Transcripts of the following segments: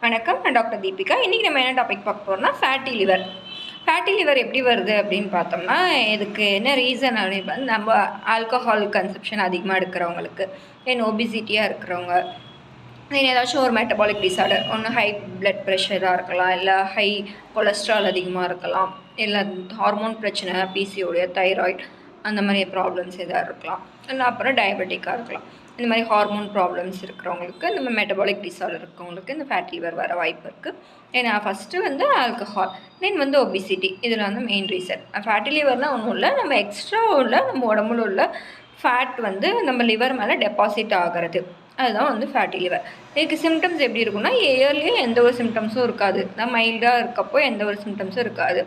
வணக்கம், நான் டாக்டர் தீபிகா. இன்றைக்கி நம்ம என்ன டாபிக் பார்க்க போகிறோம்னா ஃபேட்டி லிவர். ஃபேட்டி லிவர் எப்படி வருது அப்படின்னு பார்த்தோம்னா, இதுக்கு என்ன ரீசன் அப்படின்னு நம்ம ஆல்கஹால் கன்சப்ஷன் அதிகமாக எடுக்கிறவங்களுக்கு, தென் ஒபிசிட்டியாக இருக்கிறவங்க, தென் ஏதாச்சும் ஒரு மெட்டபாலிக் டிஸார்டர், ஒன்று ஹை பிளட் ப்ரெஷராக இருக்கலாம், இல்லை ஹை கொலஸ்ட்ரால் அதிகமாக இருக்கலாம், இல்லை ஹார்மோன் பிரச்சனை, பிசிஓடைய தைராய்டு அந்த மாதிரி ப்ராப்ளம்ஸ் எதாவது இருக்கலாம், இல்லை அப்புறம் டயபெட்டிக்காக இருக்கலாம். இந்த மாதிரி ஹார்மோன் ப்ராப்ளம்ஸ் இருக்கிறவங்களுக்கு, இந்த மெட்டபாலிக் டிஸார்டர் இருக்கிறவங்களுக்கு இந்த ஃபேட்டி லிவர் வர வாய்ப்பு இருக்குது. ஏன்னா ஃபஸ்ட்டு வந்து ஆல்கஹால், தென் வந்து ஒபிசிட்டி, இதில் வந்து மெயின் ரீசன். ஃபேட்டி லிவர்னால் ஒன்றும் இல்லை, நம்ம எக்ஸ்ட்ரா உள்ள நம்ம உடம்புல உள்ள ஃபேட் வந்து நம்ம லிவர் மேலே டெபாசிட் ஆகிறது, அதுதான் வந்து ஃபேட்டி லிவர். இதுக்கு சிம்டம்ஸ் எப்படி இருக்குன்னா, இயர்லி எந்த ஒரு சிம்டம்ஸும் இருக்காது. நான் மைல்டாக இருக்கப்போ எந்த ஒரு சிம்டம்ஸும் இருக்காது.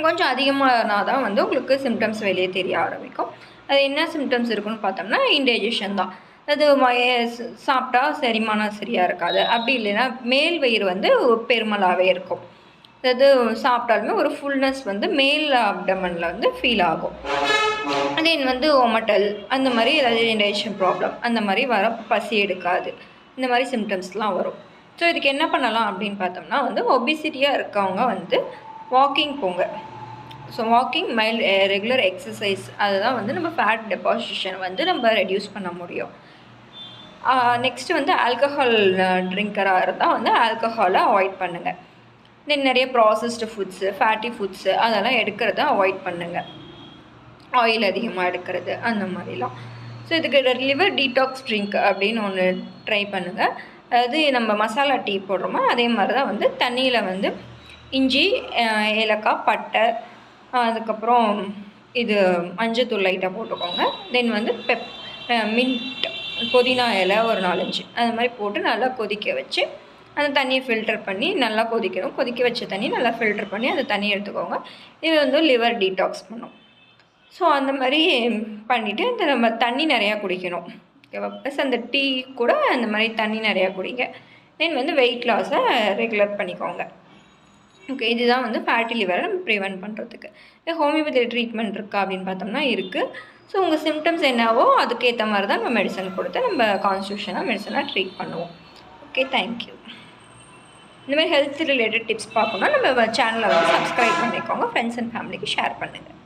கொஞ்சம் அதிகமானா தான் வந்து உங்களுக்கு சிம்டம்ஸ் வெளியே தெரிய ஆரம்பிக்கும். அது என்ன சிம்டம்ஸ் இருக்குன்னு பார்த்தோம்னா, இன்டைஜஷன் தான். அது சாப்பிட்டா செரிமானம் சரியாக இருக்காது. அப்படி இல்லைன்னா மேல் வயிறு வந்து பெருமலாகவே இருக்கும். அதாவது சாப்பிட்டாலுமே ஒரு ஃபுல்னஸ் வந்து மேல் அப்டமனில் வந்து ஃபீல் ஆகும். தென் வந்து ஒமட்டல், அந்த மாதிரி ஏதாவது இன்டைஜஷன் ப்ராப்ளம் அந்த மாதிரி வர, பசி எடுக்காது, இந்த மாதிரி சிம்டம்ஸ்லாம் வரும். ஸோ இதுக்கு என்ன பண்ணலாம் அப்படின்னு பார்த்தோம்னா வந்து, ஒபிசிட்டியாக இருக்கவங்க வந்து வாக்கிங் போங்க. So walking, mild regular exercise, அதுதான் வந்து நம்ம ஃபேட் டெபாசிஷன் வந்து நம்ம ரெடியூஸ் பண்ண முடியும். நெக்ஸ்ட்டு வந்து ஆல்கஹால் ட்ரிங்கராக இருந்தால் வந்து ஆல்கஹாலை அவாய்ட் பண்ணுங்கள். தென் நிறைய ப்ராசஸ்டு ஃபுட்ஸு, ஃபேட்டி ஃபுட்ஸு அதெல்லாம் எடுக்கிறத அவாய்ட் பண்ணுங்கள். ஆயில் அதிகமாக எடுக்கிறது அந்த மாதிரிலாம். ஸோ இதுக்கு லிவர் டீடாக்ஸ் ட்ரிங்க் அப்படின்னு ஒன்று ட்ரை பண்ணுங்கள். அதாவது நம்ம மசாலா டீ போடுறோமோ அதே மாதிரி தான் வந்து தண்ணியில் வந்து இஞ்சி, ஏலக்காய், பட்டை, அதுக்கப்புறம் இது மஞ்சத்தூள் லைட்டாக போட்டுக்கோங்க. தென் வந்து மின்ட், புதினா இலை ஒரு 4-5 அது மாதிரி போட்டு நல்லா கொதிக்க வச்சு, அந்த தண்ணியை ஃபில்டர் பண்ணி நல்லா கொதிக்கணும். கொதிக்க வச்ச தண்ணி நல்லா ஃபில்டர் பண்ணி அந்த தண்ணியை எடுத்துக்கோங்க. இது வந்து லிவர் டீடாக்ஸ் பண்ணும். ஸோ அந்த மாதிரி பண்ணிவிட்டு இந்த நம்ம தண்ணி நிறையா குடிக்கணும். ஓகேவா? ப்ளஸ் அந்த டீ கூட அந்த மாதிரி தண்ணி நிறையா குடிங்க. தென் வந்து வெயிட் லாஸை ரெகுலர் பண்ணிக்கோங்க. ஓகே, இதுதான் வந்து ஃபேட்டி லிவரை நம்ம ப்ரிவென்ட் பண்ணுறதுக்கு. ஹோமியோபதி ட்ரீட்மெண்ட் இருக்கா அப்படின்னு பார்த்தோம்னா இருக்குது. ஸோ உங்கள் சிம்டம்ஸ் என்னவோ அதுக்கேற்ற மாதிரி தான் நம்ம மெடிசன் கொடுத்து நம்ம கான்ஸ்டியூஷனாக மெடிசனாக ட்ரீட் பண்ணுவோம். Okay, thank you. இந்த மாதிரி ஹெல்த் ரிலேட்டட் டிப்ஸ் பார்க்கணுன்னா நம்ம சேனலை வந்து சப்ஸ்கிரைப் பண்ணிக்கோங்க. ஃப்ரெண்ட்ஸ் அண்ட் ஃபேமிலிக்கு ஷேர் பண்ணுங்கள்.